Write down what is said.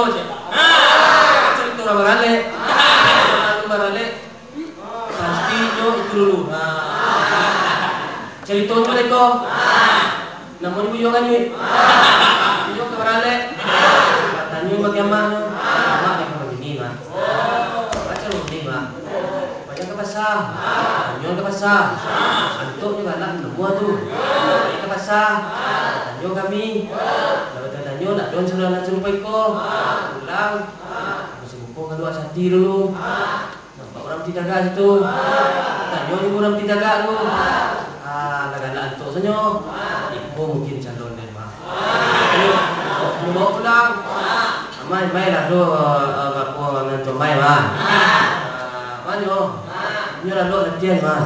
cerita. Cerita orang barale. Orang barale. Pasti nyo itu dulu. Cerita nyo mereka. Namun ibu jangan ni. Ibu ke barale. Tanya bagaimana. Mak yang begini mah. Baca begini mah. Baca ke pasar. Tanya ke pasar. Antuk juga nak semua tu. Ke pasar. Tanya kami. Tanya nak don sudah nak suruh peko. Pulang. Masuk buku kalau asati dulu. Nampak orang tidak jaga situ. Tanya ni orang tidak jaga tu. Lagak antuk saja. Ibu mungkin calon dan mak. Mau bawa pulang. Mai lah tu aku ngan comai mah. Manyo. Nyo lah lo latihan mah.